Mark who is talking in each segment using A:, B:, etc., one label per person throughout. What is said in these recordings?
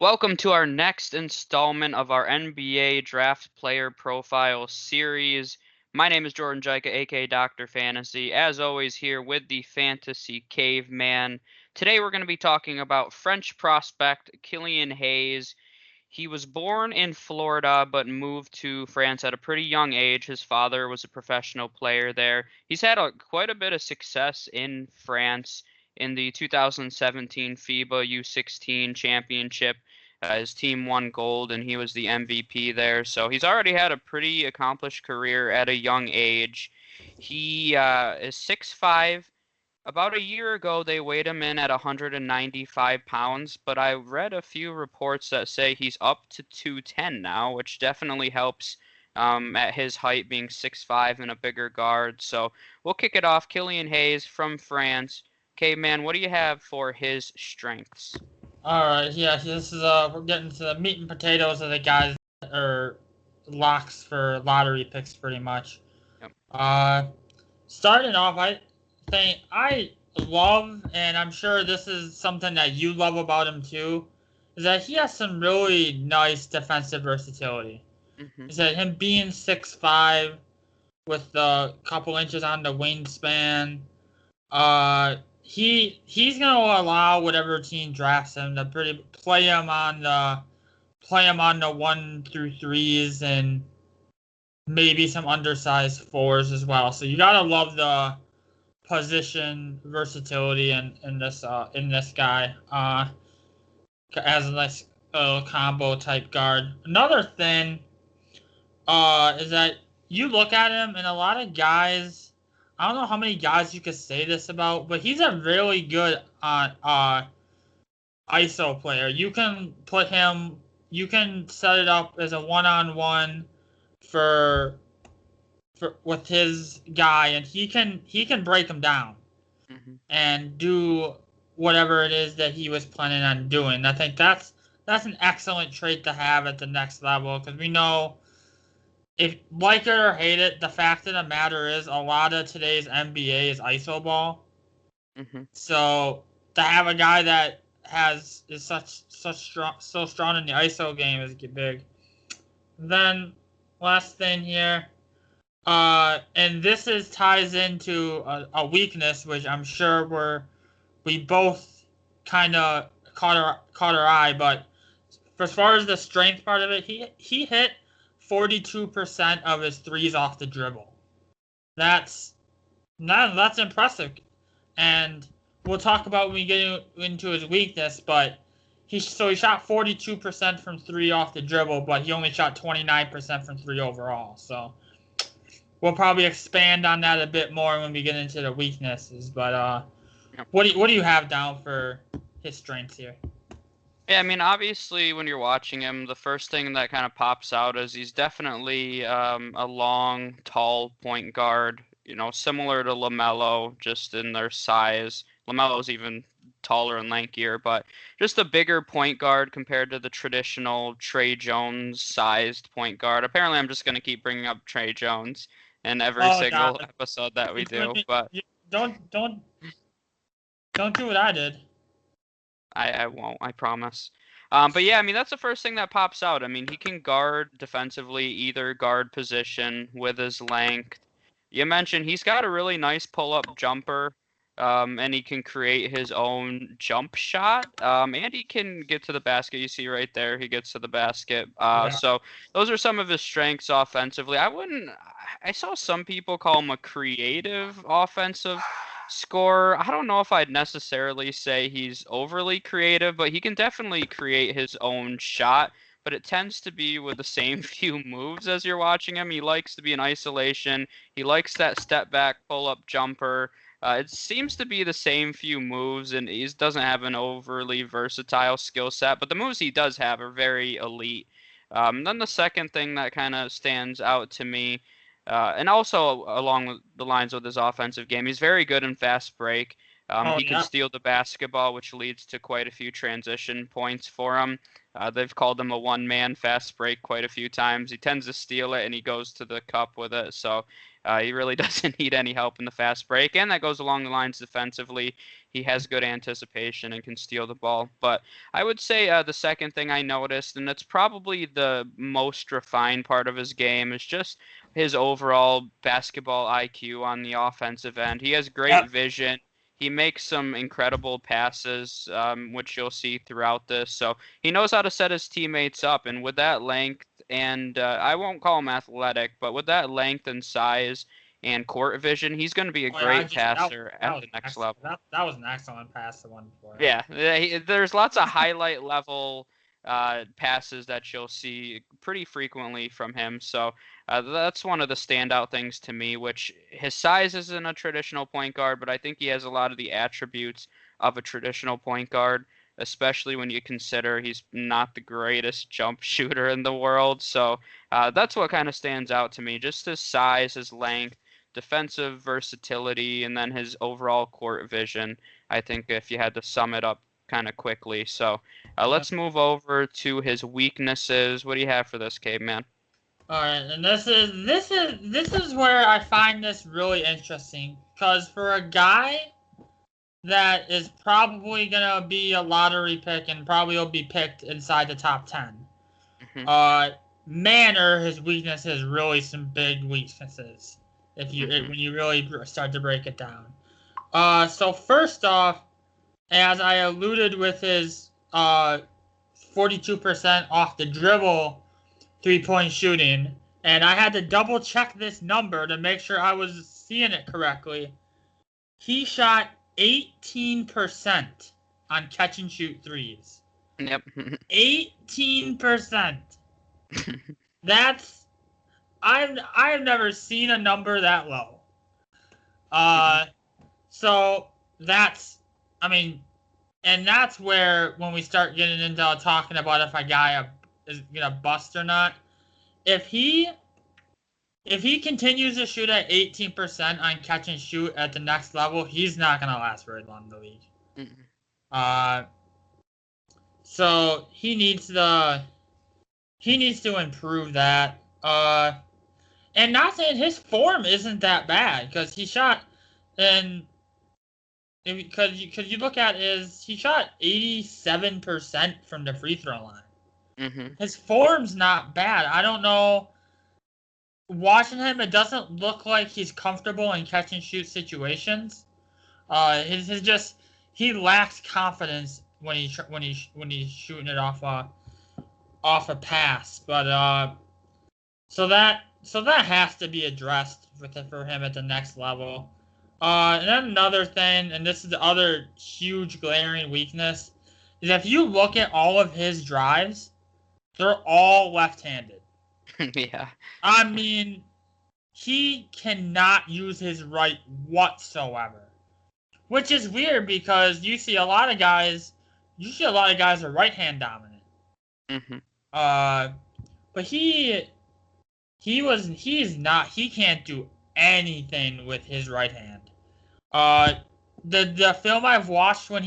A: Welcome to our next installment of our NBA Draft Player Profile series. My name is Jordan Jaika, aka Dr. Fantasy. As always, here with the Fantasy Caveman. Today we're going to be talking about French prospect Killian Hayes. He was born in Florida but moved to France at a pretty young age. His father was a professional player there. He's had quite a bit of success in France in the 2017 FIBA U16 championship. His team won gold and he was the MVP there. So he's already had a pretty accomplished career at a young age. He is 6'5". About a year ago, they weighed him in at 195 pounds, but I read a few reports that say he's up to 210 now, which definitely helps at his height being 6'5" and a bigger guard. So we'll kick it off. Killian Hayes from France. Caveman, what do you have for his strengths?
B: All right, yeah, this is we're getting to the meat and potatoes of the guys that are locks for lottery picks, pretty much.
A: Yep.
B: Starting off, I think I love, and I'm sure this is something that you love about him too, is that he has some really nice defensive versatility.
A: Mm-hmm.
B: Is that him being 6'5" with a couple inches on the wingspan. He's gonna allow whatever team drafts him to play him on the 1-3s and maybe some undersized 4s as well. So you gotta love the position versatility in this guy. As a nice combo type guard. Another thing is that you look at him and a lot of guys. I don't know how many guys you could say this about, but he's a really good ISO player. You can set it up as a one-on-one for with his guy, and he can break him down and do whatever it is that he was planning on doing. I think that's an excellent trait to have at the next level, because we know, if like it or hate it, the fact of the matter is a lot of today's NBA is iso ball.
A: Mm-hmm.
B: So to have a guy that is so strong in the iso game is big. Then last thing here, and this ties into a weakness, which I'm sure we both kind of caught our eye, but as far as the strength part of it, he hit 42% of his threes off the dribble. That's impressive, and we'll talk about when we get into his weakness. But he shot 42% from three off the dribble, but he only shot 29% from three overall. So we'll probably expand on that a bit more when we get into the weaknesses. But what do you have down for his strengths here?
A: Yeah, I mean, obviously, when you're watching him, the first thing that kind of pops out is he's definitely a long, tall point guard, similar to LaMelo, just in their size. LaMelo's even taller and lankier, but just a bigger point guard compared to the traditional Trey Jones-sized point guard. Apparently, I'm just going to keep bringing up Trey Jones in every single episode that we do, but
B: don't do what I did.
A: I won't, I promise. But yeah, I mean, that's the first thing that pops out. I mean, he can guard defensively, either guard position with his length. You mentioned he's got a really nice pull-up jumper, and he can create his own jump shot. And he can get to the basket. You see right there, he gets to the basket. So those are some of his strengths offensively. I saw some people call him a creative offensive scorer. I don't know if I'd necessarily say he's overly creative, but he can definitely create his own shot. But it tends to be with the same few moves as you're watching him. He likes to be in isolation. He likes that step back, pull up jumper. It seems to be the same few moves, and he doesn't have an overly versatile skill set. But the moves he does have are very elite. Then the second thing that kind of stands out to me, and also along the lines of his offensive game, he's very good in fast break. He can steal the basketball, which leads to quite a few transition points for him. They've called him a one-man fast break quite a few times. He tends to steal it and he goes to the cup with it. So he really doesn't need any help in the fast break. And that goes along the lines defensively. He has good anticipation and can steal the ball. But I would say the second thing I noticed, and it's probably the most refined part of his game, is just his overall basketball IQ on the offensive end. He has great vision. He makes some incredible passes, which you'll see throughout this. So he knows how to set his teammates up, and with that length and I won't call him athletic, but with that length and size and court vision, he's going to be a great passer at the next level.
B: That was an excellent pass, the one before.
A: Yeah, there's lots of highlight level passes that you'll see pretty frequently from him. So that's one of the standout things to me, which his size isn't a traditional point guard, but I think he has a lot of the attributes of a traditional point guard, especially when you consider he's not the greatest jump shooter in the world. So that's what kind of stands out to me, just his size, his length, defensive versatility, and then his overall court vision. I think if you had to sum it up kind of quickly. So let's move over to his weaknesses. What do you have for this, Caveman?
B: All right, and this is where I find this really interesting, because for a guy that is probably gonna be a lottery pick and probably will be picked inside the top 10, man, are his weaknesses really some big weaknesses if you when you really start to break it down. So first off, as I alluded with his 42% off the dribble 3-point shooting, and I had to double check this number to make sure I was seeing it correctly. He shot 18% on catch and shoot threes.
A: Yep.
B: 18%. That's I've never seen a number that low. So that's, I mean, and that's where when we start getting into talking about if a guy is gonna bust or not. If he continues to shoot at 18% on catch and shoot at the next level, he's not gonna last very long in the league. So he needs to improve that. And not saying his form isn't that bad, because he shot because you look at he shot 87% from the free throw line. His form's not bad. I don't know. Watching him, it doesn't look like he's comfortable in catch and shoot situations. He lacks confidence when he's shooting it off a pass. But so that has to be addressed for him at the next level. And then another thing, and this is the other huge glaring weakness, is if you look at all of his drives, they're all left-handed.
A: Yeah.
B: I mean, he cannot use his right whatsoever, which is weird because you see a lot of guys are right-hand dominant. But he can't do anything with his right hand. The film I've watched when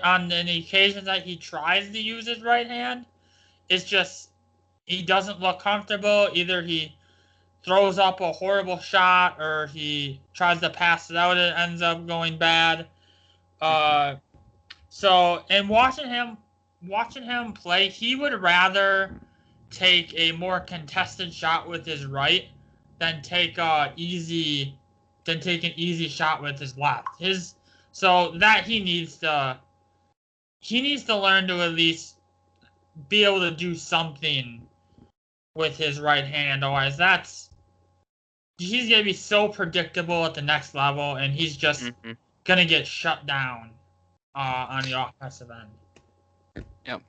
B: on the occasions that he tries to use his right hand, it's just he doesn't look comfortable. Either he throws up a horrible shot or he tries to pass it out and it ends up going bad. So and watching him play, he would rather take a more contested shot with his right than take an easy shot with his left. So that he needs to learn to at least be able to do something with his right hand. Otherwise, he's gonna be so predictable at the next level, and he's just gonna get shut down on the offensive end.
A: Yep.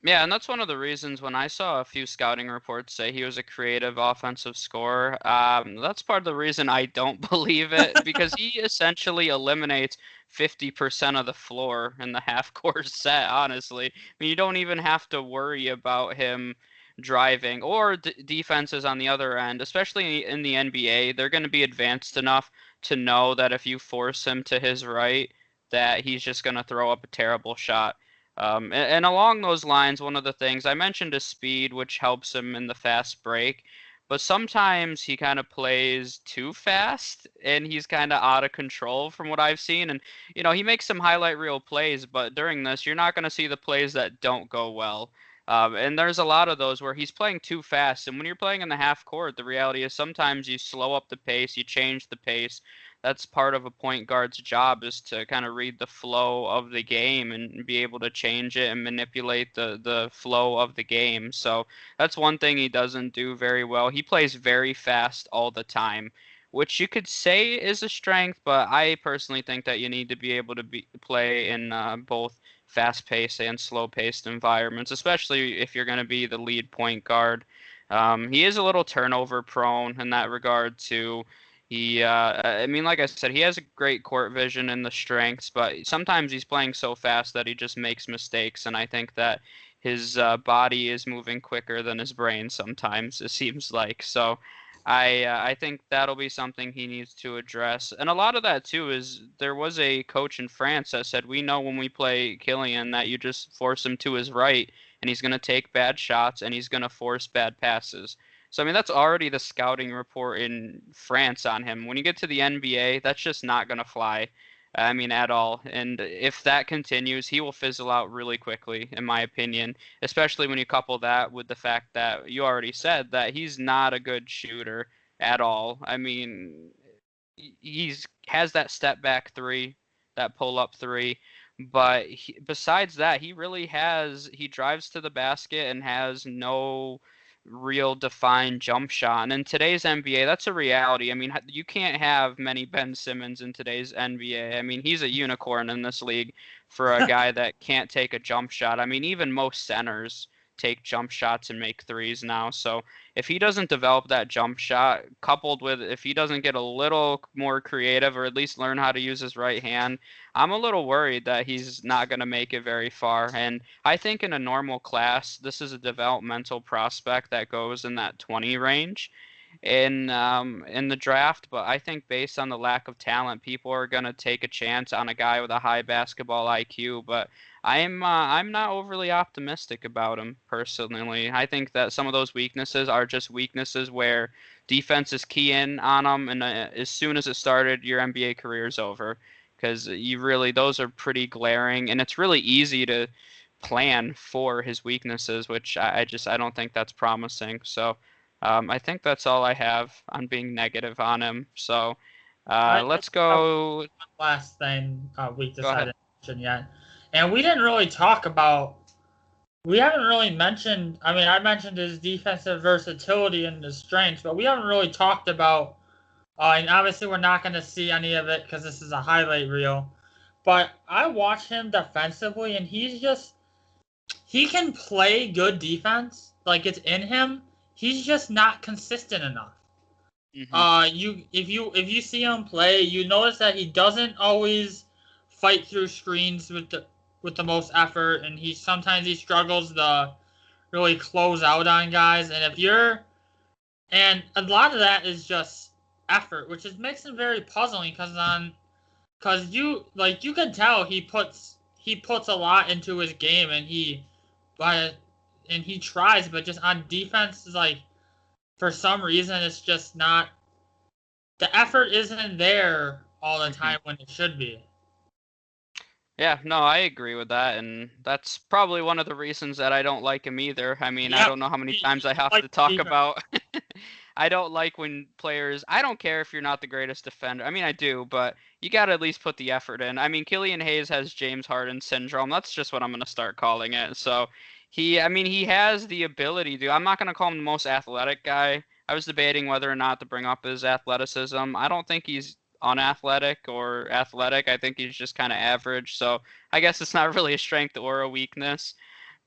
A: Yeah, and that's one of the reasons when I saw a few scouting reports say he was a creative offensive scorer, that's part of the reason I don't believe it, because he essentially eliminates 50% of the floor in the half-court set, honestly. I mean, you don't even have to worry about him driving or defenses on the other end, especially in the NBA. They're going to be advanced enough to know that if you force him to his right, that he's just going to throw up a terrible shot. And along those lines, one of the things I mentioned is speed, which helps him in the fast break. But sometimes he kind of plays too fast and he's kind of out of control from what I've seen. And, he makes some highlight reel plays, but during this, you're not going to see the plays that don't go well. And there's a lot of those where he's playing too fast. And when you're playing in the half court, the reality is sometimes you slow up the pace, you change the pace. That's part of a point guard's job, is to kind of read the flow of the game and be able to change it and manipulate the flow of the game. So that's one thing he doesn't do very well. He plays very fast all the time, which you could say is a strength, but I personally think that you need to be able to play in both fast-paced and slow-paced environments, especially if you're going to be the lead point guard. He is a little turnover prone in that regard too. I mean, like I said, he has a great court vision and the strengths, but sometimes he's playing so fast that he just makes mistakes, and I think that his body is moving quicker than his brain sometimes, it seems like. So I think that'll be something he needs to address. And a lot of that, too, is there was a coach in France that said, we know when we play Killian that you just force him to his right, and he's going to take bad shots, and he's going to force bad passes. So, I mean, that's already the scouting report in France on him. When you get to the NBA, that's just not going to fly. I mean, at all. And if that continues, he will fizzle out really quickly, in my opinion, especially when you couple that with the fact that you already said that he's not a good shooter at all. I mean, he's has that step back three, that pull up three, but besides that, he drives to the basket and has no real defined jump shot. And in today's NBA, that's a reality. I mean, you can't have many Ben Simmons in today's NBA. I mean, he's a unicorn in this league for a guy that can't take a jump shot. I mean, even most centers take jump shots and make threes now. So if he doesn't develop that jump shot, coupled with if he doesn't get a little more creative or at least learn how to use his right hand, I'm a little worried that he's not going to make it very far. And I think in a normal class, this is a developmental prospect that goes in that 20 range in the draft, but I think based on the lack of talent, people are going to take a chance on a guy with a high basketball IQ, but I'm not overly optimistic about him personally. I think that some of those weaknesses are just weaknesses where defense is key in on him, and as soon as it started, your NBA career is over because those are pretty glaring, and it's really easy to plan for his weaknesses, which I don't think that's promising. So I think that's all I have on being negative on him. So
B: I
A: let's
B: have
A: go.
B: one last thing we
A: Go ahead.
B: decided to mention yet, and we didn't really talk about. We haven't really mentioned. I mean, I mentioned his defensive versatility and his strengths, but we haven't really talked about. And obviously, we're not going to see any of it because this is a highlight reel. But I watch him defensively, and he can play good defense, like it's in him. He's just not consistent enough.
A: Hmm.
B: If you see him play, you notice that he doesn't always fight through screens with the most effort, and he struggles to really close out on guys. And a lot of that is just effort, which makes him very puzzling because you can tell he puts a lot into his game, but and he tries, but just on defense is like for some reason it's just not the effort isn't there all the
A: Hmm.
B: time when it should be.
A: Yeah, no, I agree with that, and that's probably one of the reasons that I don't like him either. I mean, I
B: Yeah,
A: don't know how many
B: he,
A: times I
B: he
A: have
B: like
A: to talk
B: defense.
A: about. I don't like when players. I don't care if you're not the greatest defender. I mean, I do, but you got to at least put the effort in. I mean, Killian Hayes has James Harden syndrome. That's just what I'm going to start calling it. So I mean, he has the ability to. I'm not going to call him the most athletic guy. I was debating whether or not to bring up his athleticism. I don't think he's unathletic or athletic. I think he's just kind of average. So I guess it's not really a strength or a weakness.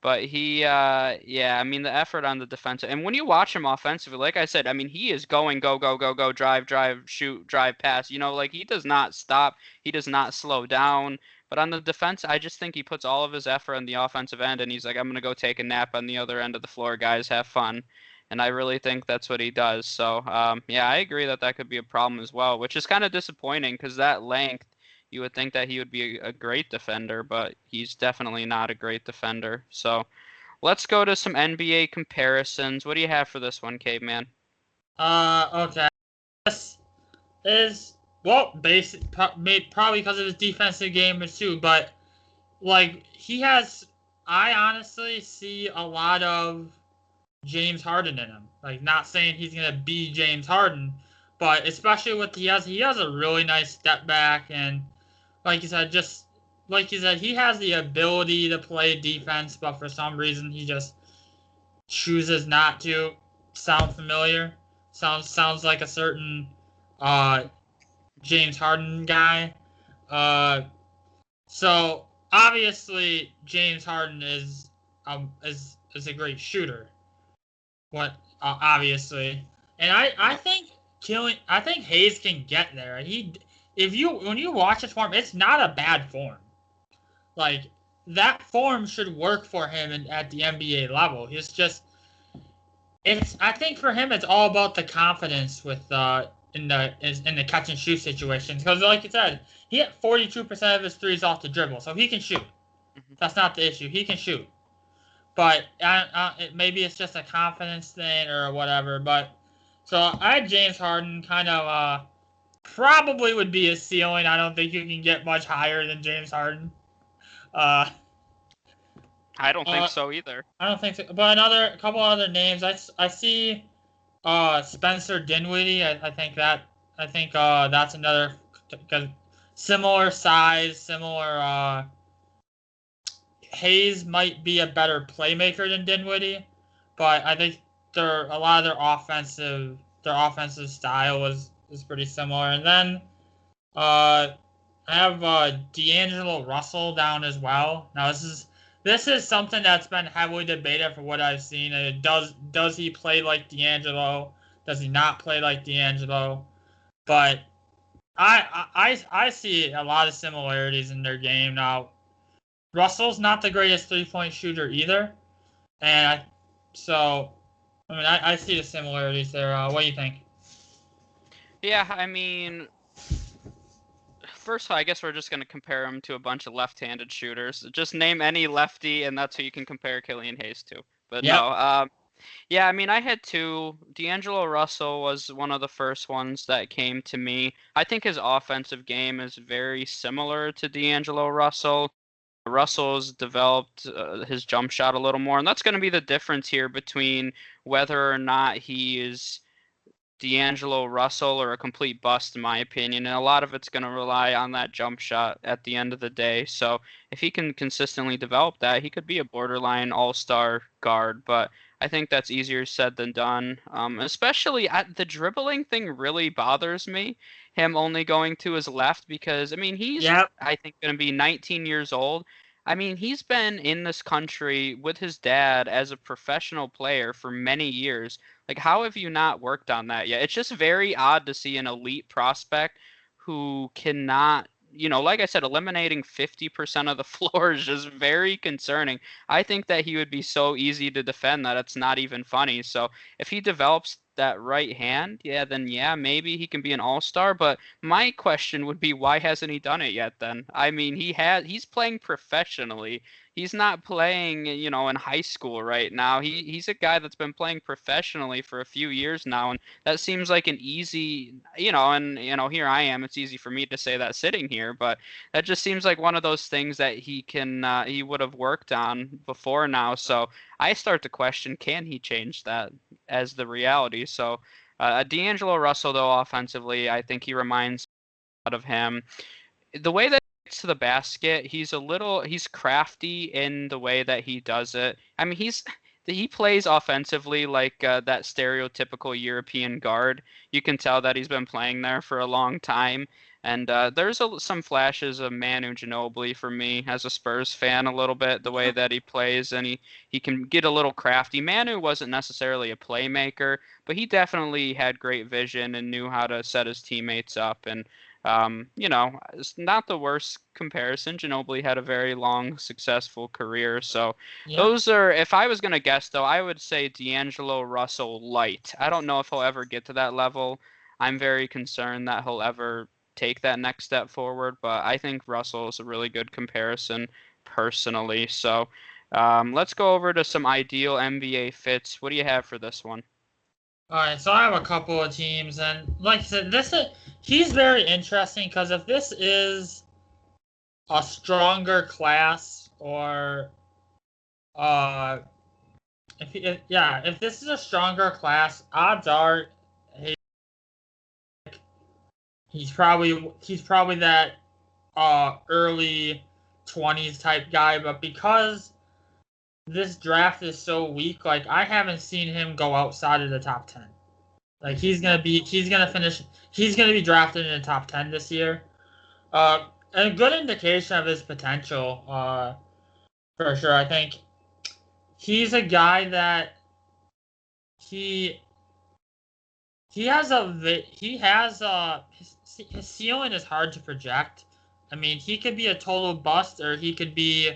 A: But yeah, I mean, the effort on the defensive, and when you watch him offensively, like I said, I mean, he is going, go, go, go, go, drive, drive, shoot, drive, pass. Like he does not stop. He does not slow down. But on the defense, I just think he puts all of his effort on the offensive end, and he's like, I'm gonna go take a nap on the other end of the floor, guys, have fun. And I really think that's what he does. So, yeah, I agree that that could be a problem as well, which is kind of disappointing because that length, You would think that he would be a great defender, but he's definitely not a great defender. So let's go to some NBA comparisons. What do you have for this one, Caveman?
B: Okay. This is, well, probably because of his defensive game too, but like I honestly see a lot of James Harden in him. Like, not saying he's gonna be James Harden, but especially with he has a really nice step back, and like you said, just like you said, he has the ability to play defense, but for some reason he just chooses not to. Sound familiar? Sounds like a certain uh James Harden guy. Uh, so obviously James Harden is a great shooter. What obviously, and I think Hayes can get there. When you watch his form, it's not a bad form. Like, that form should work for him at the NBA level. I think for him it's all about the confidence with in the catch and shoot situations, because like you said, he hit 42% of his threes off the dribble, so he can shoot.
A: Mhm.
B: That's not the issue. He can shoot. But maybe it's just a confidence thing or whatever. But so I had James Harden kind of probably would be his ceiling. I don't think you can get much higher than James Harden. Uh,
A: I don't think
B: uh,
A: so either.
B: I don't think so. But a couple other names. I see Spencer Dinwiddie. I think that's another, because similar size, similar. Hayes might be a better playmaker than Dinwiddie, but I think a lot of their offensive style is pretty similar. And then uh, I have D'Angelo Russell down as well. Now this is something that's been heavily debated for what I've seen. And does he play like D'Angelo? Does he not play like D'Angelo? But I see a lot of similarities in their game. Now, Russell's not the greatest 3-point shooter either, and I see the similarities there. What do you think?
A: Yeah, I mean, first of all, I guess we're just going to compare him to a bunch of left-handed shooters. Just name any lefty, and that's who you can compare Killian Hayes to. But
B: Yep.
A: no, yeah, I mean, I had two. D'Angelo Russell was one of the first ones that came to me. I think his offensive game is very similar to D'Angelo Russell. Russell's developed his jump shot a little more, and that's going to be the difference here between whether or not he is D'Angelo Russell or a complete bust, in my opinion. And a lot of it's going to rely on that jump shot at the end of the day. So if he can consistently develop that, he could be a borderline all-star guard. But I think that's easier said than done. Especially the dribbling thing really bothers me. Him only going to his left because, I mean, he's,
B: Yep.
A: I think, going to be 19 years old. I mean, he's been in this country with his dad as a professional player for many years. Like, how have you not worked on that yet? It's just very odd to see an elite prospect who cannot, like I said, eliminating 50% of the floor is just very concerning. I think that he would be so easy to defend that it's not even funny. So if he develops that right hand, yeah, then yeah, maybe he can be an all-star. But my question would be, why hasn't he done it yet then? I mean, he's playing professionally. He's not playing, in high school right now. He's a guy that's been playing professionally for a few years now, and that seems like an easy, and here I am. It's easy for me to say that sitting here, but that just seems like one of those things that he would have worked on before now. So I start to question, can he change that as the reality? So D'Angelo Russell, though, offensively, I think he reminds a lot of him. The way that he gets to the basket, he's crafty in the way that he does it. I mean, he plays offensively like that stereotypical European guard. You can tell that he's been playing there for a long time. And there's some flashes of Manu Ginobili for me as a Spurs fan, a little bit, the way that he plays, and he can get a little crafty. Manu wasn't necessarily a playmaker, but he definitely had great vision and knew how to set his teammates up. And it's not the worst comparison. Ginobili had a very long, successful career. So
B: Yep.
A: those are, if I was going to guess, though, I would say D'Angelo Russell light. I don't know if he'll ever get to that level. I'm very concerned that he'll ever take that next step forward. But I think Russell is a really good comparison personally. So let's go over to some ideal NBA fits. What do you have for this one?
B: All right, so I have a couple of teams, and like I said, he's very interesting because if this is a stronger class, or uh, if this is a stronger class, odds are he, he's probably that early 20s type guy, but because this draft is so weak, like I haven't seen him go outside of the top 10. Like he's gonna be drafted in the top 10 this year. A good indication of his potential, for sure. I think he's a guy that he his ceiling is hard to project. I mean, he could be a total bust, or he could be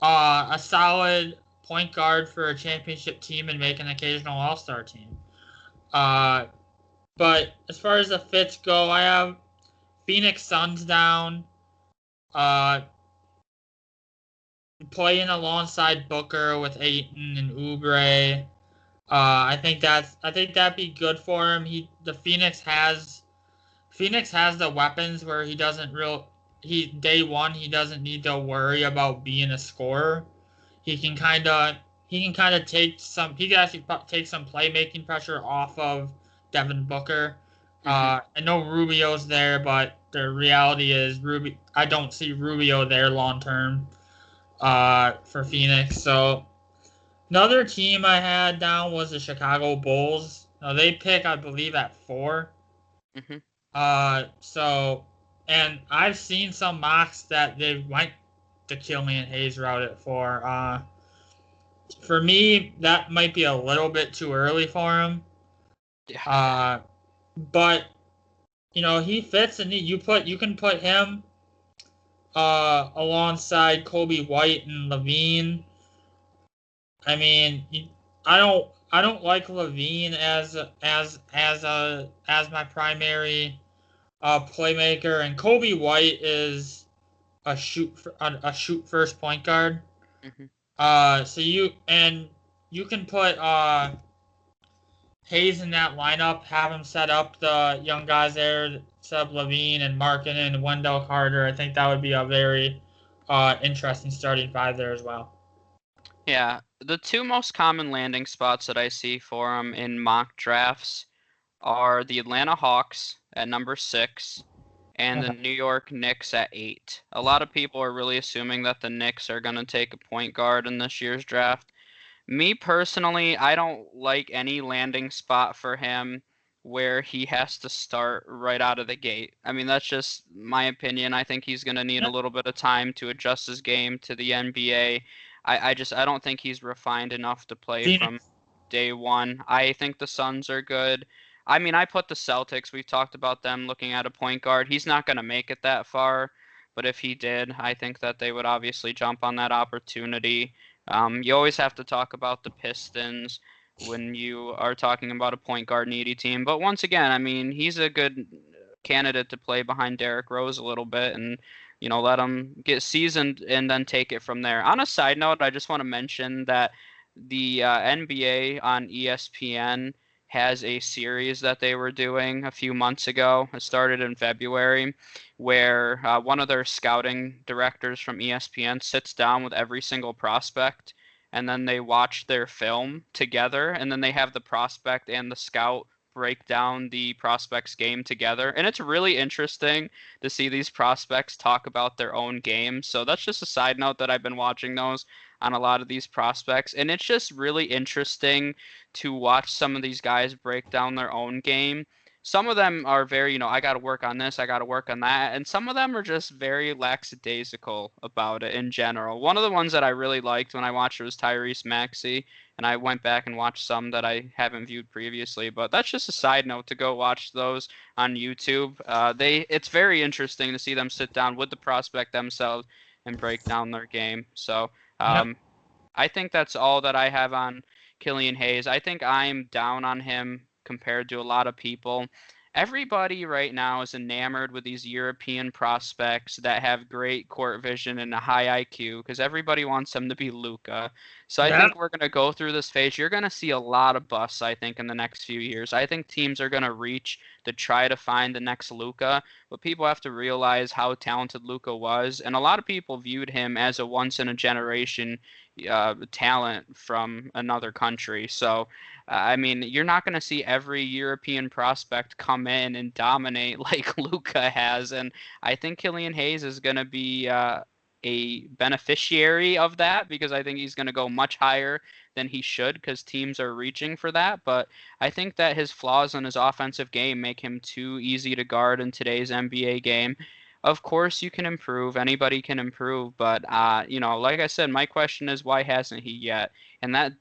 B: a solid point guard for a championship team and make an occasional All-Star team. Uh, but as far as the fits go, I have Phoenix Suns down. Uh, Playing alongside Booker with Ayton and Oubre. I think that'd be good for him. Phoenix has the weapons where day one he doesn't need to worry about being a scorer. He can kind of he can actually take some playmaking pressure off of Devin Booker. I know Rubio's there, but the reality is I don't see Rubio there long term for Phoenix. So another team I had down was the Chicago Bulls. Now they pick, I believe, at 4.
A: Mm-hmm.
B: And I've seen some mocks that they went the Killian Hayes route at 4. For me, that might be a little bit too early for him.
A: Yeah.
B: But he fits, and you can put him alongside Kobe White and Levine. I mean, I don't like Levine as my primary playmaker, and Kobe White is a shoot first point guard.
A: Mm-hmm.
B: So you can put Hayes in that lineup, have him set up the young guys there, set up Levine and Markkanen and Wendell Carter. I think that would be a very interesting starting 5 there as well.
A: Yeah, the two most common landing spots that I see for him in mock drafts are the Atlanta Hawks at number 6 and the New York Knicks at 8. A lot of people are really assuming that the Knicks are going to take a point guard in this year's draft. Me personally, I don't like any landing spot for him where he has to start right out of the gate. I mean, that's just my opinion. I think he's going to need a little bit of time to adjust his game to the NBA. I don't think he's refined enough to play from day one. I think the Suns are good. I mean, I put the Celtics. We've talked about them looking at a point guard. He's not going to make it that far, but if he did, I think that they would obviously jump on that opportunity. You always have to talk about the Pistons when you are talking about a point guard needy team. But once again, I mean, he's a good candidate to play behind Derrick Rose a little bit and, let him get seasoned and then take it from there. On a side note, I just want to mention that the NBA on ESPN has a series that they were doing a few months ago. It started in February, where one of their scouting directors from ESPN sits down with every single prospect, and then they watch their film together, and then they have the prospect and the scout break down the prospect's game together. And it's really interesting to see these prospects talk about their own game. So that's just a side note that I've been watching those on a lot of these prospects. And it's just really interesting to watch some of these guys break down their own game. Some of them are very, I got to work on this, I got to work on that. And some of them are just very lackadaisical about it in general. One of the ones that I really liked when I watched it was Tyrese Maxey. And I went back and watched some that I haven't viewed previously. But that's just a side note to go watch those on YouTube. It's very interesting to see them sit down with the prospect themselves and break down their game. So I think that's all that I have on Killian Hayes. I think I'm down on him compared to a lot of people. everybody right now is enamored with these European prospects that have great court vision and a high IQ because everybody wants them to be Luka. So I
B: Yep.
A: think we're going to go through this phase. You're going to see a lot of busts, I think, in the next few years. I think teams are going to reach to try to find the next Luka, but people have to realize how talented Luka was, and a lot of people viewed him as a once in a generation talent from another country. So I mean, you're not going to see every European prospect come in and dominate like Luka has, and I think Killian Hayes is going to be a beneficiary of that because I think he's going to go much higher than he should because teams are reaching for that. But I think that his flaws in his offensive game make him too easy to guard in today's NBA game. Of course, you can improve. Anybody can improve, but like I said, my question is why hasn't he yet? And that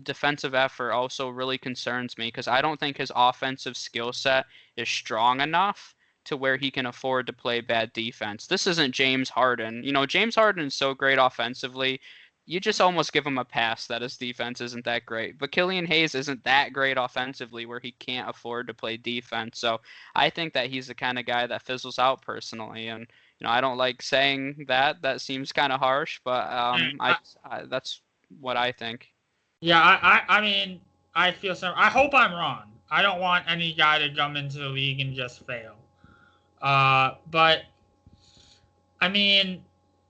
A: defensive effort also really concerns me because I don't think his offensive skill set is strong enough to where he can afford to play bad defense. This isn't James Harden. James Harden is so great offensively. You just almost give him a pass that his defense isn't that great. But Killian Hayes isn't that great offensively where he can't afford to play defense. So I think that he's the kind of guy that fizzles out personally. And I don't like saying that. That seems kind of harsh, but that's what I think.
B: Yeah, I mean, I feel so. I hope I'm wrong. I don't want any guy to come into the league and just fail. But I mean,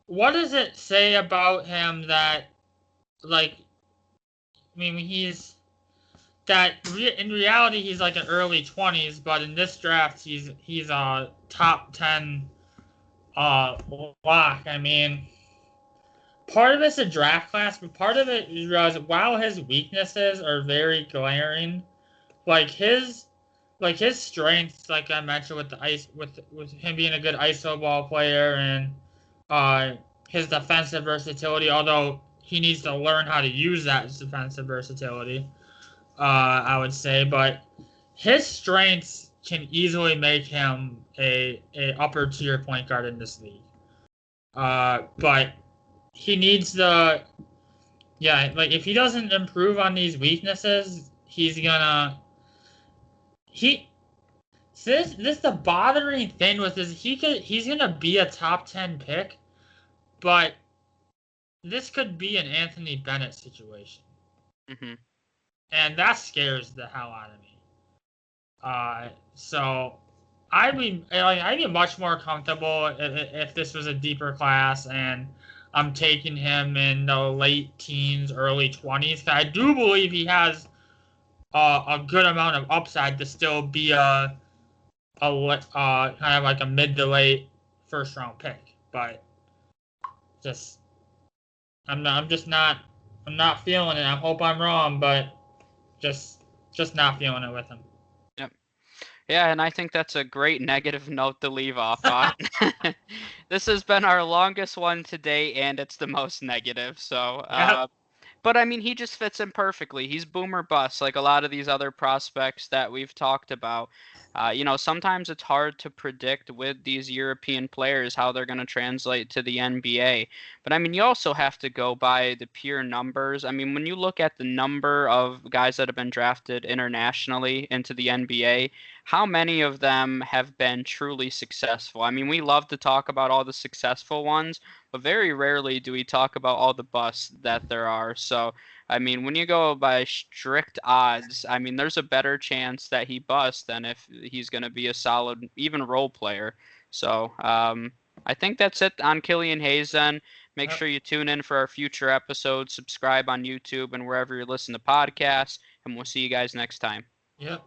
B: what does it say about him that, like, I mean, in reality he's like an early 20s, but in this draft he's a top 10 lock. I mean, part of it's a draft class, but part of it is while his weaknesses are very glaring, like his strengths, like I mentioned with the ice, with him being a good ISO ball player and his defensive versatility. Although he needs to learn how to use that defensive versatility, I would say. But his strengths can easily make him a upper tier point guard in this league. But he needs like if he doesn't improve on these weaknesses, he's gonna this the bothering thing with is he's gonna be a top 10 pick, but this could be an Anthony Bennett situation,
A: Mm-hmm.
B: and that scares the hell out of me. So I'd be much more comfortable if this was a deeper class and I'm taking him in the late teens, early 20s. I do believe he has a good amount of upside to still be a kind of like a mid to late first round pick, but just I'm not feeling it. I hope I'm wrong, but just not feeling it with him.
A: Yep. Yeah, and I think that's a great negative note to leave off on. This has been our longest one today, and it's the most negative. So,
B: Yep.
A: but I mean, he just fits in perfectly. He's boomer bust, like a lot of these other prospects that we've talked about. Sometimes it's hard to predict with these European players how they're going to translate to the NBA. But I mean, you also have to go by the pure numbers. I mean, when you look at the number of guys that have been drafted internationally into the NBA, how many of them have been truly successful? I mean, we love to talk about all the successful ones, but very rarely do we talk about all the busts that there are. So, I mean, when you go by strict odds, I mean, there's a better chance that he busts than if he's going to be a solid, even role player. So, I think that's it on Killian Hayes then. Make
B: Yep.
A: sure you tune in for our future episodes. Subscribe on YouTube and wherever you listen to podcasts, and we'll see you guys next time.
B: Yep.